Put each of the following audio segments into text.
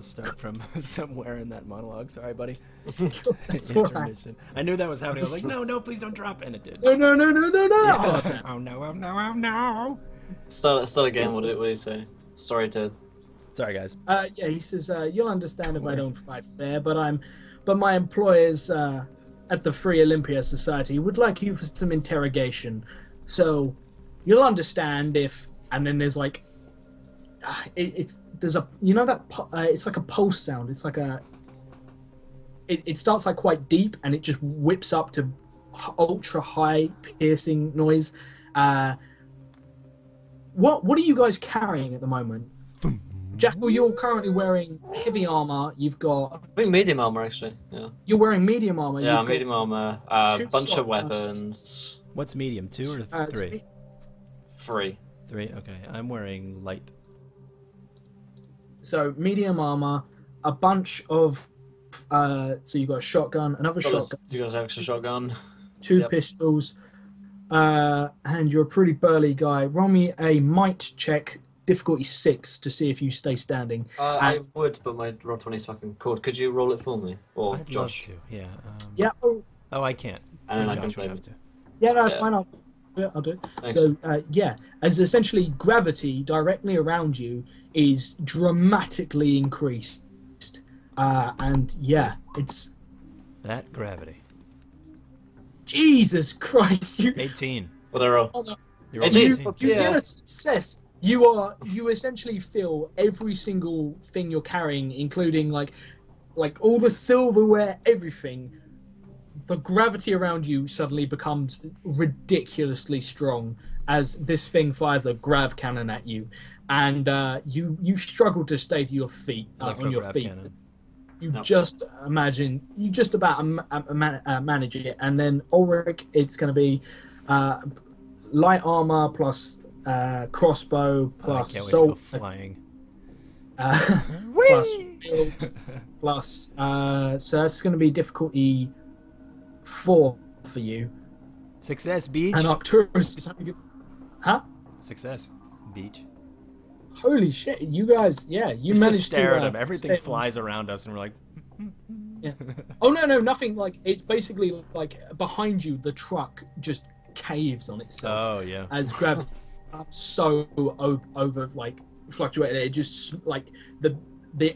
start from somewhere in that monologue. Sorry, buddy. That's all right. Intermission. I knew that was happening. I was like, no, no, please don't drop, and it did. No, no, no, no, no, no! Yeah. Oh no, oh no, oh no! Start again. What did he say? Sorry, Ted. Sorry, guys. Yeah, he says, you'll understand if I don't fight fair, but my employers at the Free Olympia Society would like you for some interrogation. So you'll understand if, and then there's like, there's a, you know that, it's like a pulse sound. It's like it starts like quite deep and it just whips up to ultra high piercing noise. What are you guys carrying at the moment? Jackal, you're currently wearing heavy armor. You've got... I think medium armor, actually. Yeah. You're wearing medium armor. Yeah, You've got medium armor. A bunch of shotguns. weapons. What's medium? 2 or 3? 3. 3. Okay, I'm wearing light. So medium armor, a bunch of... so you got a shotgun, another shotgun, You got an extra shotgun. 2 Yep. pistols, and you're a pretty burly guy. Roll me a might check, difficulty 6, to see if you stay standing. I would, but my roll 20 is fucking cold. Could you roll it for me? Or I'd Josh? love to. Yeah. Yeah. Oh, I can't. And then I Josh can would play. have to. Yeah, no, it's Yeah. fine. I'll do it. Thanks. So, yeah, as essentially gravity directly around you is dramatically increased. And yeah, it's... That gravity. Jesus Christ, you... 18. What did I roll? Oh, no. You're 18. all You Yeah. get a success. You essentially feel every single thing you're carrying, including like all the silverware, everything. The gravity around you suddenly becomes ridiculously strong as this thing fires a grav cannon at you, and you struggle to stay to your feet on your Electro-grav feet. cannon. You No. just imagine, you just about manage it, and then Ulrich, it's going to be light armor plus crossbow I plus can't wait to soul go flying. plus shield plus so that's going to be difficulty 4 for you. Success, beach. And Arcturus is having huh? Success, beach. Holy shit! You guys, yeah, you We managed just stare to at him. Everything stay- flies around us, and we're like, Yeah. Oh no, nothing. Like it's basically like behind you, the truck just caves on itself. oh yeah. As gravity so over like fluctuated, it just like the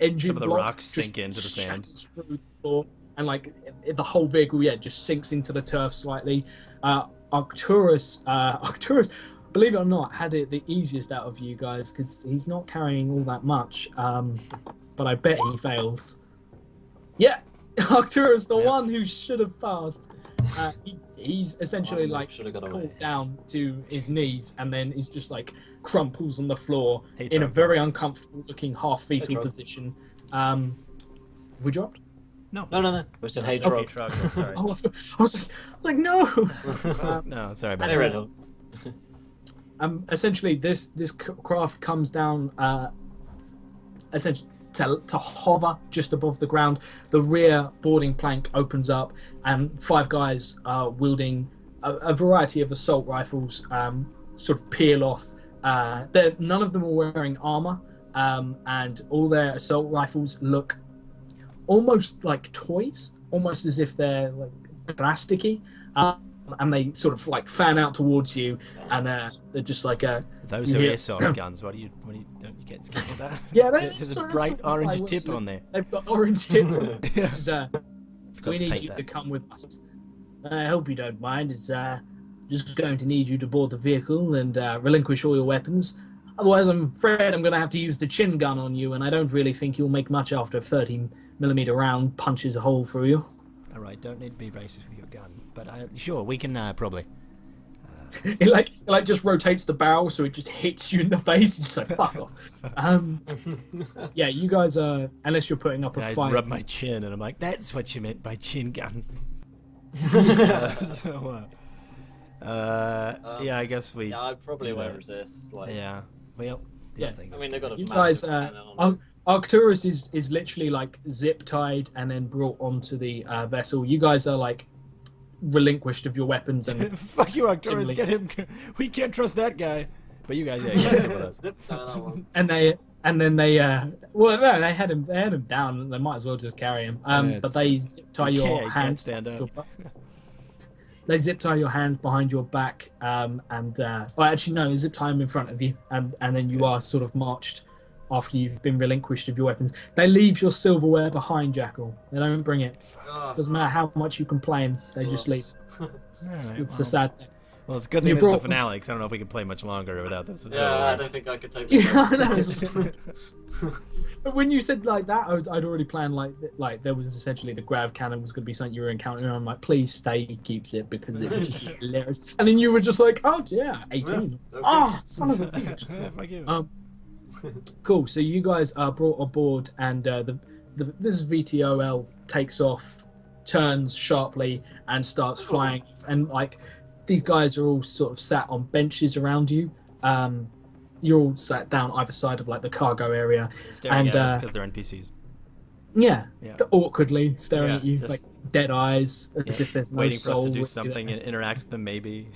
engine Some of the block rocks just sink into the sand. shatters through the floor, and like the whole vehicle, just sinks into the turf slightly. Arcturus, believe it or not, had it the easiest out of you guys because he's not carrying all that much. But I bet he fails. Yeah, Arcturus, the Yeah. one who should have passed. He's essentially like Should have got away. pulled down to his knees, and then he's just like crumples on the floor Hey, in a Trump. very uncomfortable looking half fetal Trump. position. We dropped. No. No. We said hey, Sorry, truck. truck. Sorry. Oh, I was like, no. No, sorry about Hey, that. Red Hill. Essentially, this craft comes down, essentially to hover just above the ground. The rear boarding plank opens up, and 5 guys wielding a variety of assault rifles sort of peel off. None of them are wearing armor, and all their assault rifles look almost like toys, almost as if they're like plasticky. And they sort of like fan out towards you, and they're just like Those are Yeah. airsoft guns. What do you don't you get scared of that? Yeah, There's that's a bright what I orange was tip doing. on there. They've got orange tips. On them. Yeah. It's, we need hate you that. to come with us. I hope you don't mind. It's just going to need you to board the vehicle and relinquish all your weapons. Otherwise, I'm afraid I'm going to have to use the chin gun on you, and I don't really think you'll make much after a 30mm round punches a hole through you. All right, don't need to be racist with your gun, but sure we can probably. It like just rotates the barrel so it just hits you in the face. It's just like fuck off. Yeah, you guys are, unless you're putting up a I fight. rub my chin, and I'm like, that's what you meant by chin gun. Yeah, I guess we. Yeah, I probably do won't that. resist. Like, Yeah. Well, these Yeah. things. I mean, they've got a You massive guys, cannon on Arcturus is literally like zip tied and then brought onto the vessel. You guys are like relinquished of your weapons and Fuck you, Arcturus. Timely. Get him. We can't trust that guy. But you guys, yeah, you guys deal with it. us. Zip down that one. and they And then they, well, no, they had him down. And they might as well just carry him. Yeah, But they zip tie your you can't hands. stand up. They zip tie your hands behind your back, well, actually no, they zip tie them in front of you, and then you are sort of marched after you've been relinquished of your weapons. They leave your silverware behind, Jackal. They don't bring it. Doesn't matter how much you complain, they just leave. It's a sad thing. Well, it's a good thing this is the finale, because I don't know if we can play much longer without this. Yeah, I don't think I could take this. Yeah, I know. But when you said like that, I'd already planned like there was essentially the grav cannon was going to be something you were encountering. And I'm like, please stay, he keeps it because it was just hilarious. And then you were just like, oh yeah, 18. Yeah, Oh, son of a bitch. Yeah, fuck you. Cool. So you guys are brought aboard, and this VTOL takes off, turns sharply, and starts flying. And like these guys are all sort of sat on benches around you. You're all sat down either side of like the cargo area, Staring and at us because they're NPCs. yeah, Yeah. awkwardly staring Yeah, at you just- like dead eyes, as if there's no Waiting for soul. us to do with you something there. and interact with them, maybe.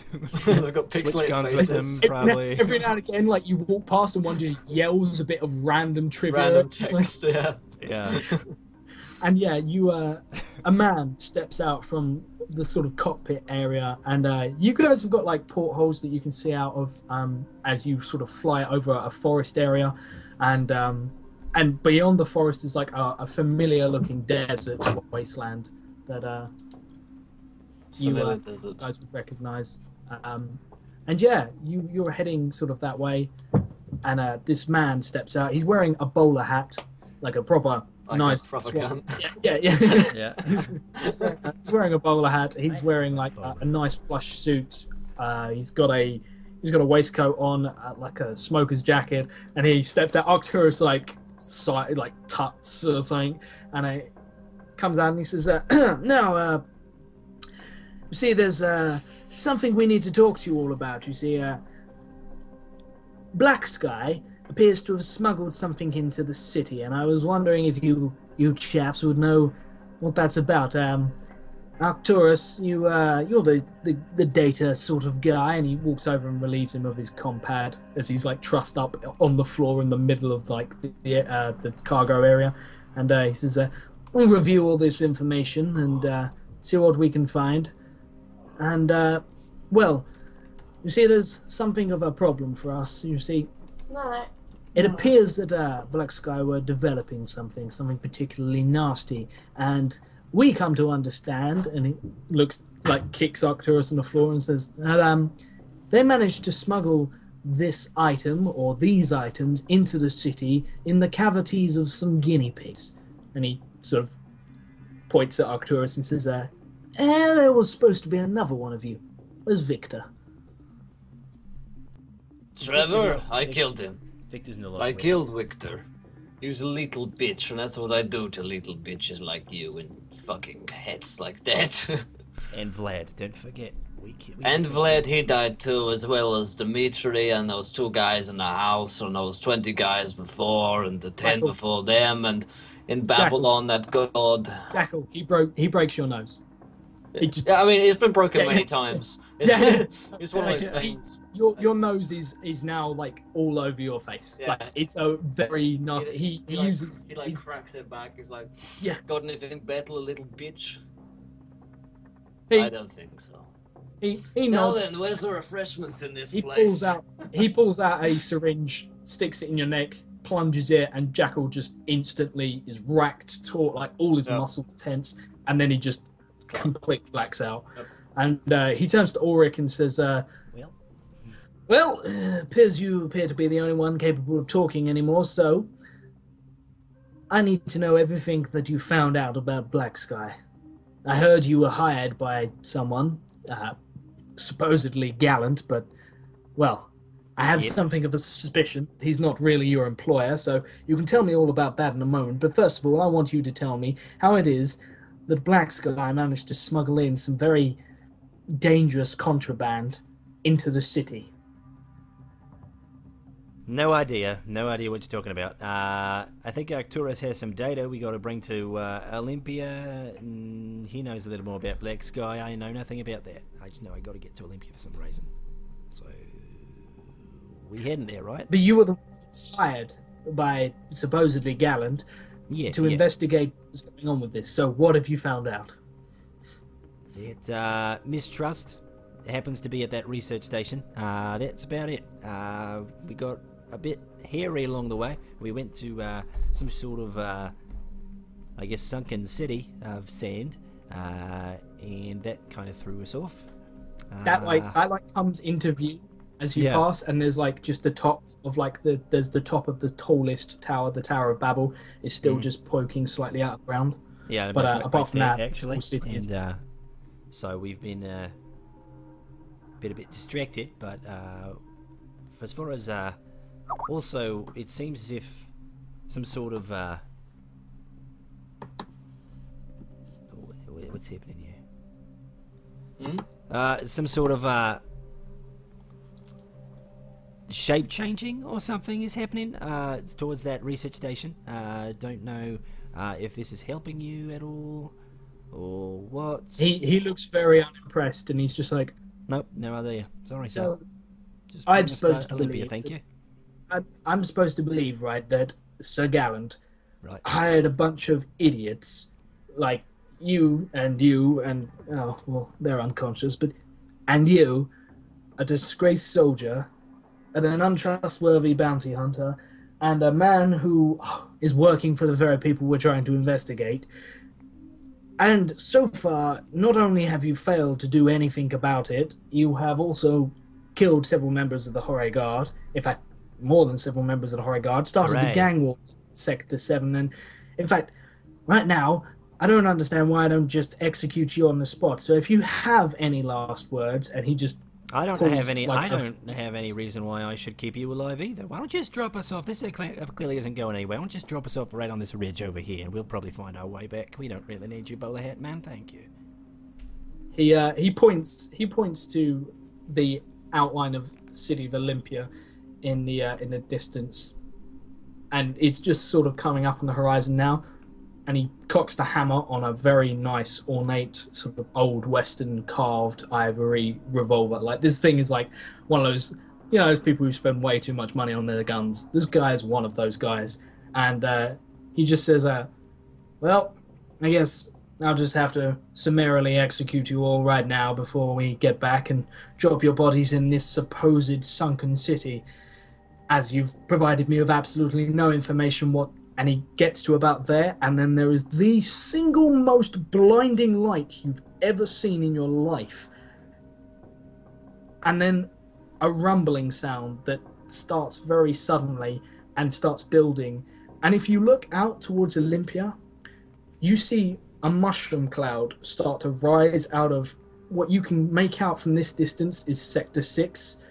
They've got Switch pixelated guns with faces. them, probably. Every now and again, like you walk past and one just yells a bit of random trivia. Random text, yeah. Yeah. And yeah, a man steps out from the sort of cockpit area, and you guys have got like portholes that you can see out of as you sort of fly over a forest area, and beyond the forest is like a familiar-looking desert wasteland that you guys would recognize. And yeah, you're heading sort of that way, and this man steps out. He's wearing a bowler hat, like a proper. Like nice. a proper gun. Yeah. Yeah. He's wearing a bowler hat. He's wearing like a nice plush suit. He's got a waistcoat on, like a smoker's jacket, and he steps out. Arcturus like tuts or something, and he comes out and he says, "Now, you see, there's something we need to talk to you all about. You see, Black Sky appears to have smuggled something into the city, and I was wondering if you chaps would know what that's about. Arcturus, you're the data sort of guy," and he walks over and relieves him of his compad as he's like trussed up on the floor in the middle of like the cargo area, and he says, "We'll review all this information and see what we can find, and well, you see, there's something of a problem for us. You see." No. It appears that Black Sky were developing something particularly nasty, and we come to understand, and he looks like kicks Arcturus on the floor and says that they managed to smuggle this item or these items into the city in the cavities of some guinea pigs. And he sort of points at Arcturus and says, there was supposed to be another one of you. Where's Victor? Trevor, I killed him. Victor's no longer I with killed Victor. He was a little bitch, and that's what I do to little bitches like you in fucking heads like that. us. And Vlad, don't forget. We And also- Vlad, he died too, as well as Dimitri, and those 2 guys in the house, and those 20 guys before, and the 10 Jackal. before them, and in Babylon, that god. Jackal, he breaks your nose. He just, Yeah, I mean, it's been broken Yeah, many yeah. times. Yeah. It's one of those He- things. your nose is now like all over your face. Yeah. Like it's a very nasty. He like, uses. He like he's- cracks it back. He's like, Yeah. got anything better, little bitch? He- I don't think so. he Now nods. then, where's the refreshments in this He place? pulls out a syringe, sticks it in your neck, plunges it, and Jackal just instantly is racked, taut, like all his Yep. muscles tense, and then he just completely blacks out. Yep. And he turns to Ulrich and says, "Well, appears you appear to be the only one capable of talking anymore, so I need to know everything that you found out about Black Sky. I heard you were hired by someone, supposedly gallant, but, well, I have Yep. something of a suspicion. He's not really your employer, so you can tell me all about that in a moment. But first of all, I want you to tell me how it is that Black Sky managed to smuggle in some very dangerous contraband into the city." No idea. No idea what you're talking about. I think Arcturus has some data we got to bring to Olympia. He knows a little more about Black Sky. I know nothing about that. I just know I got to get to Olympia for some reason. So we heading there, right? But you were the one who was hired by supposedly Gallant Yeah, to investigate what's going on with this. So what have you found out? That mistrust happens to be at that research station. That's about it. We got a bit hairy along the way. We went to some sort of, I guess, sunken city of sand, and that kind of threw us off. That comes into view as you pass, and there's like just the tops of like there's the top of the tallest tower, the Tower of Babel, is still just poking slightly out of the ground. Yeah, but apart from that, actually, the city is. So we've been a bit distracted, but as far as also, it seems as if some sort of what's happening here? Some sort of shape changing or something is happening towards that research station. Don't know if this is helping you at all or what. He looks very unimpressed, and he's just like, nope, no idea. Sorry, so sir. Just I'm supposed to Olympia, believe. thank you. I'm supposed to believe, right, that Sir Gallant hired a bunch of idiots like you and oh well, they're unconscious, but and you, a disgraced soldier, and an untrustworthy bounty hunter, and a man who is working for the very people we're trying to investigate. And so far, not only have you failed to do anything about it, you have also killed several members of the Hore Guard. In fact, more than several members of the Hore Guard. Started a gang war in Sector 7. And in fact, right now, I don't understand why I don't just execute you on the spot. So if you have any last words, and he just I don't have any reason why I should keep you alive either. Why don't you just drop us off? This clearly isn't going anywhere. Why don't you just drop us off right on this ridge over here, and we'll probably find our way back. We don't really need you, bowler hat man. Thank you. He points to the outline of the city of Olympia in the distance, and it's just sort of coming up on the horizon now. And he cocks the hammer on a very nice, ornate, sort of old Western carved ivory revolver. Like, this thing is like one of those, those people who spend way too much money on their guns. This guy is one of those guys. And he just says, well, I guess I'll just have to summarily execute you all right now before we get back and drop your bodies in this supposed sunken city, as you've provided me with absolutely no information And he gets to about there, and then there is the single most blinding light you've ever seen in your life. And then a rumbling sound that starts very suddenly and starts building. And if you look out towards Olympia, you see a mushroom cloud start to rise out of what you can make out from this distance is Sector 6,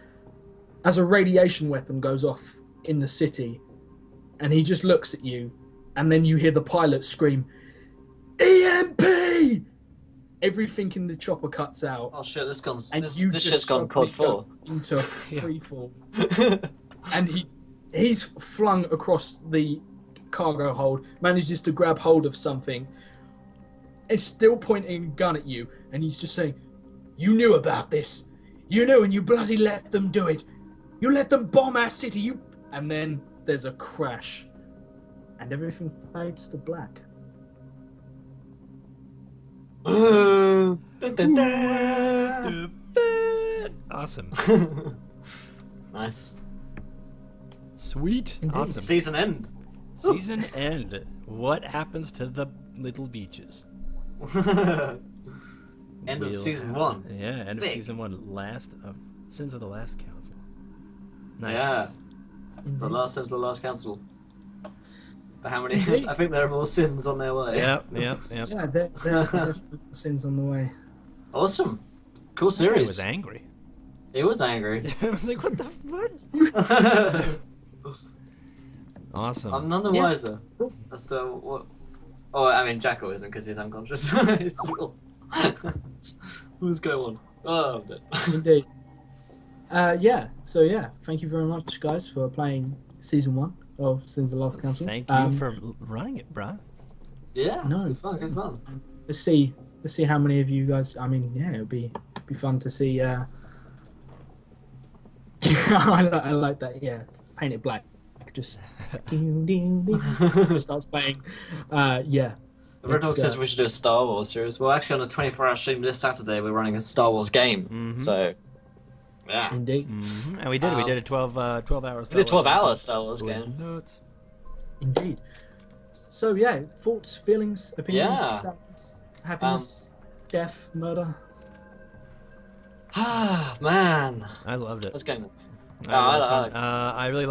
as a radiation weapon goes off in the city. And he just looks at you, and then you hear the pilot scream, EMP! Everything in the chopper cuts out. Oh shit, this shit's gone COD 4. Into a free fall. And he's flung across the cargo hold, manages to grab hold of something. It's still pointing a gun at you, and he's just saying, you knew about this. You knew, and you bloody let them do it. You let them bomb our city, And then there's a crash, and everything fades to black. Awesome. Nice. Sweet. Indeed. Awesome. Season end. Season end. What happens to the little beaches? End of season 1. Yeah, end Thick. of season 1. Sins of the Last Council. Nice. Yeah. The last Sins of the Last Council. But how many? I think there are more sins on their way. Yep. Yeah, there are definitely sins on the way. Awesome. Cool I series. was angry. He was angry. I was like, what the what? Awesome. I'm none the wiser as to what. Oh, I mean, Jacko isn't because he's unconscious. It's real. What's going on? Oh, I'm dead. Indeed. So thank you very much, guys, for playing season 1 of Sins of the Last Council. Thank you for running it, bruh. Yeah, No. good fun, good fun. Let's see how many of you guys. I mean, yeah, it'll be fun to see. I like that. Yeah, paint it black. Just starts playing. Yeah. Red Dog It's, says we should do a Star Wars series. Well, actually, on a 24-hour stream this Saturday, we're running a Star Wars game. So, yeah. Indeed. And we did. We did a 12 hours. We did a 12-hour Star Wars game. Nuts. Indeed. So yeah, thoughts, feelings, opinions, Yeah. sadness, happiness, death, murder. Ah, man. I loved it. Let's go. I really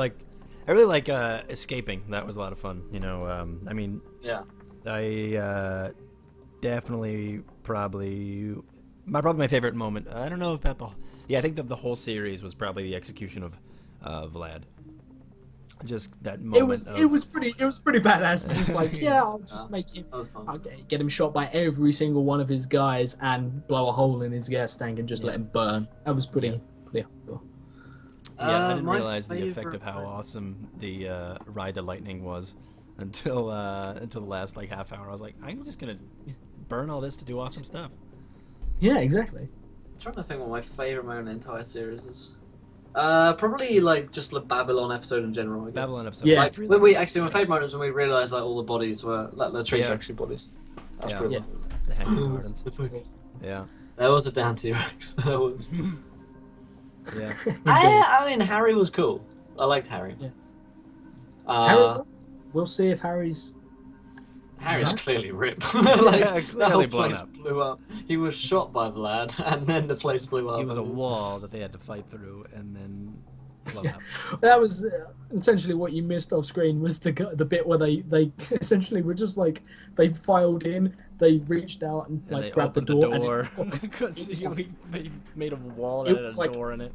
like escaping. That was a lot of fun. You know, I mean, Yeah. I definitely probably my favorite moment. I don't know about I think that the whole series was probably the execution of Vlad. Just that moment. It was pretty badass. Just like I'll just make him. That was fun. I'll get him shot by every single one of his guys and blow a hole in his gas tank and just let him burn. That was pretty cool. Yeah, I didn't my realize the effect favorite of how part- awesome the Ride the Lightning was until the last like half hour. I was like, I'm just gonna burn all this to do awesome stuff. Yeah, exactly. I'm trying to think what my favorite moment in the entire series is. Probably like just the Babylon episode in general. I guess. Babylon episode. Yeah. Like when we actually, my favorite moment is when we realized like all the bodies were like the trees Yeah. are actually bodies. That's Yeah. pretty. Yeah. The Hanging Gardens. Yeah. That was a damn T-Rex. That was. Yeah. I mean, Harry was cool. I liked Harry. Yeah. Uh, We'll see if Harry's. Harry's Yeah. clearly ripped. Yeah, The clearly whole blown place up. blew up. He was shot by Vlad, and then the place blew up. He was a wall that they had to fight through, and then blow Yeah. up. That was essentially what you missed off screen was the bit where they essentially were just like they filed in, they reached out and And like they grabbed the opened door, and Because was he made a wall It that had was a like- door in it.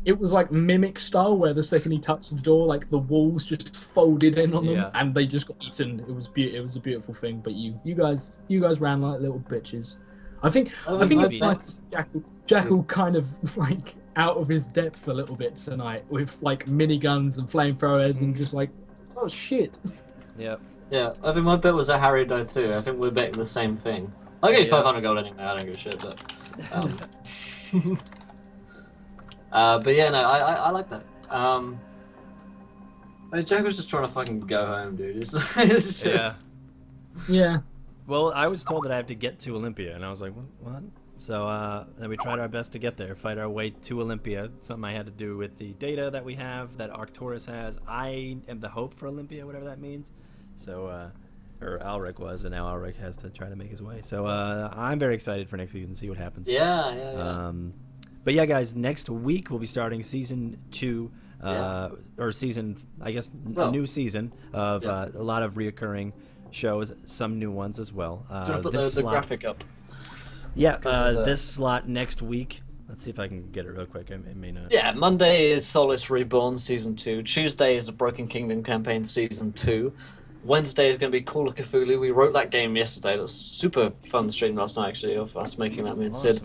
it was like Mimic style where the second he touched the door, like the walls just folded in on them Yeah. and they just got eaten. It was it was a beautiful thing. But you guys ran like little bitches. I think Oh, it was maybe. nice to see Jackal kind of like out of his depth a little bit tonight with like miniguns and flamethrowers and just like, oh shit. Yep. Yeah, I mean, my bet was that Harry died too. I think we're betting the same thing. I'll give you Yeah. 500 gold anyway. I don't give a shit, but. But yeah, no, I like that. I mean, Jack was just trying to fucking go home, dude. It's just, Yeah. Yeah. Well, I was told that I have to get to Olympia, and I was like, what? So then we tried our best to get there, fight our way to Olympia. Something I had to do with the data that we have, that Arcturus has. I am the hope for Olympia, whatever that means. So, or Alric was, and now Alric has to try to make his way. So I'm very excited for next season, see what happens. yeah. But yeah, guys, next week we'll be starting season 2, or season, I guess, a new season of a lot of reoccurring shows, some new ones as well. Do you want to put this the slot- graphic up? Yeah, there's a- this slot next week. Let's see if I can get it real quick. I may not. Yeah, Monday is Solace Reborn Season 2. Tuesday is the Broken Kingdom Campaign Season 2. Wednesday is going to be Call of Cthulhu. We wrote that game yesterday. That was super fun stream last night, actually, of us making that. Me and Sid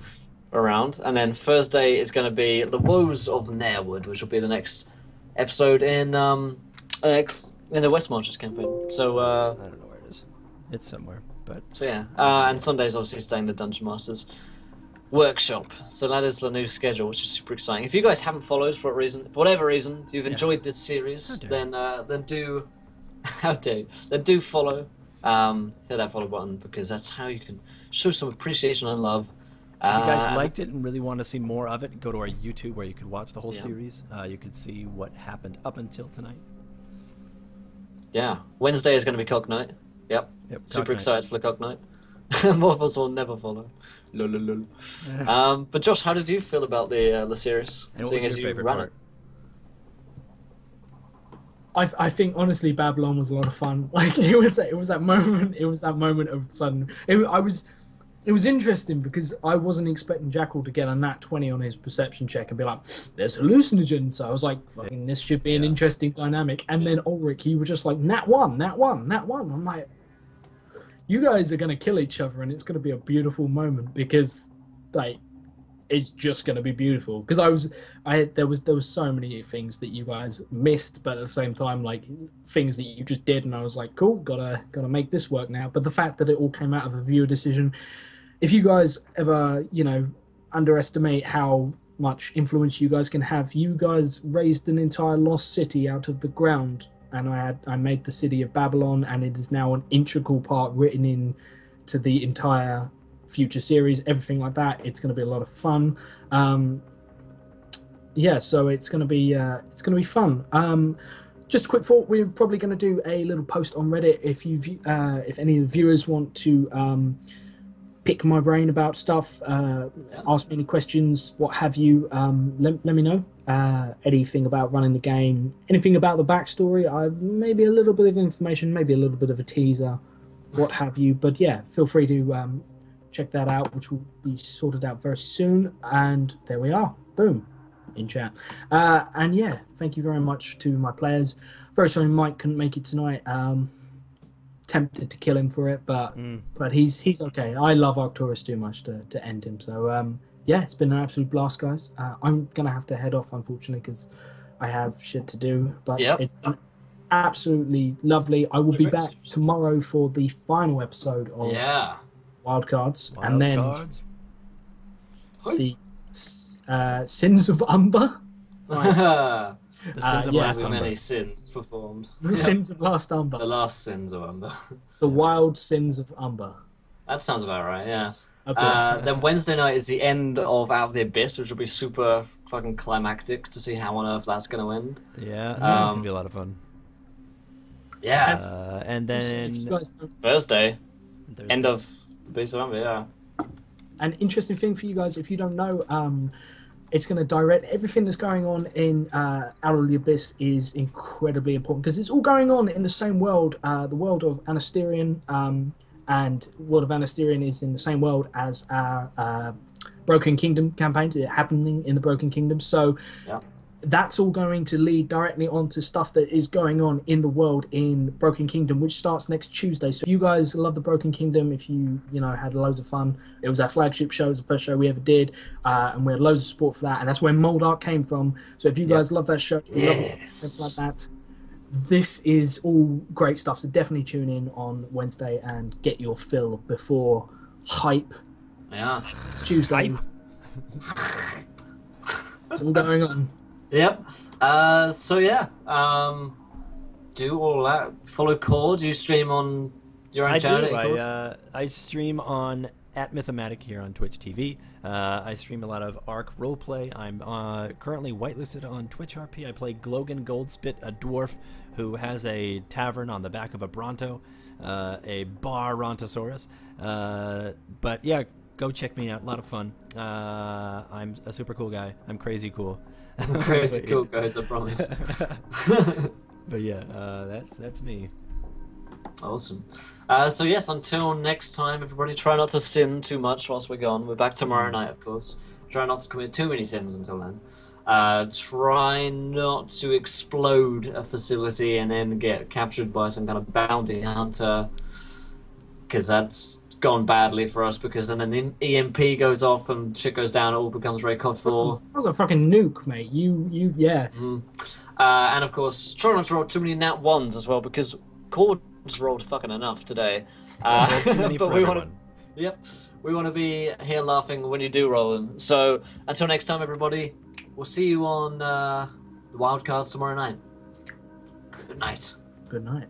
around. And then Thursday is going to be The Woes of Nairwood, which will be the next episode in the West Marches campaign. So, I don't know where it is. It's somewhere, but so yeah. And Sunday's obviously staying the Dungeon Masters workshop. So that is the new schedule, which is super exciting. If you guys haven't followed for whatever reason, you've enjoyed this series, then do how dare you? Then do follow. Hit that follow button because that's how you can show some appreciation and love. if you guys liked it and really want to see more of it, go to our YouTube where you could watch the whole Yeah. series. You could see what happened up until tonight. Yeah, Wednesday is going to be Cock Night. Yep. Yep, Super Cock Night. excited for the Cock Night. More of us will never follow. Lol, lol, lol. But Josh, how did you feel about the series? And what seeing was as your you favorite ran part? I think honestly Babylon was a lot of fun. Like it was that moment of sudden. It was interesting because I wasn't expecting Jackal to get a nat 20 on his perception check and be like, "There's hallucinogens." So I was like, "Fucking, this should be an interesting dynamic." And then Ulrich, he was just like, "Nat 1, nat 1, nat 1." I'm like, "You guys are gonna kill each other, and it's gonna be a beautiful moment because, like, it's just gonna be beautiful." Because there was so many things that you guys missed, but at the same time, like things that you just did, and I was like, "Cool, gotta make this work now." But the fact that it all came out of a viewer decision. If you guys ever, underestimate how much influence you guys can have, you guys raised an entire lost city out of the ground and I made the city of Babylon, and it is now an integral part written in to the entire future series, everything like that. It's going to be a lot of fun. So it's going to be fun. Just a quick thought: we're probably going to do a little post on Reddit if any of the viewers want to pick my brain about stuff, ask me any questions, what have you. Let me know. Anything about running the game, anything about the backstory. Maybe a little bit of information, maybe a little bit of a teaser, what have you. But yeah, feel free to check that out, which will be sorted out very soon. And there we are. Boom. In chat. And yeah, thank you very much to my players. Very sorry Mike couldn't make it tonight. Tempted to kill him for it, but he's okay. I love Arcturus too much to end him. So yeah, it's been an absolute blast, guys. I'm gonna have to head off, unfortunately, because I have shit to do. But it's been absolutely lovely. I will be back tomorrow for the final episode of Wildcards, and then the Sins of Umber. The sins of last Umber. Many sins performed. The Sins of Last Umber. The last sins of Umber. The Wild Sins of Umber. That sounds about right, yeah. Abyss. Then Wednesday night is the end of Out of the Abyss, which will be super fucking climactic to see how on earth that's going to end. Yeah, it's going to be a lot of fun. Yeah. And then Thursday, end of the Abyss of Umber, yeah. An interesting thing for you guys, if you don't know, it's going to direct everything that's going on in Out of the Abyss is incredibly important because it's all going on in the same world, the world of Anasterian, and World of Anasterian is in the same world as our Broken Kingdom campaigns. It's happening in the Broken Kingdom, so that's all going to lead directly onto stuff that is going on in the world in Broken Kingdom, which starts next Tuesday. So if you guys love the Broken Kingdom, if you had loads of fun, it was our flagship show, it was the first show we ever did, and we had loads of support for that, and that's where Mold Art came from. So if you guys love that show, love it, like that, this is all great stuff. So definitely tune in on Wednesday and get your fill before Hype. Yeah, it's Tuesday. It's all going on. Yep. So yeah, do all that. Follow Cord. You stream on your own channel. I stream on @Mythomatic here on Twitch TV. I stream a lot of Ark roleplay. I'm currently whitelisted on Twitch RP. I play Glogan Goldspit, a dwarf who has a tavern on the back of a Bronto, a bar Rontosaurus. But yeah, go check me out. A lot of fun. I'm a super cool guy. I'm crazy cool. Crazy cool guys, I promise. But yeah, that's me. Awesome. So yes, until next time, everybody, try not to sin too much whilst we're gone. We're back tomorrow night, of course. Try not to commit too many sins until then. Try not to explode a facility and then get captured by some kind of bounty hunter, because that's gone badly for us, because then an EMP goes off and shit goes down, it all becomes very cod for. That was a fucking nuke, mate. Yeah. And of course, try not to roll too many nat ones as well, because Cord's rolled fucking enough today. But we want to, we want to be here laughing when you do roll them. So until next time, everybody, we'll see you on the Wildcards tomorrow night. Good night. Good night.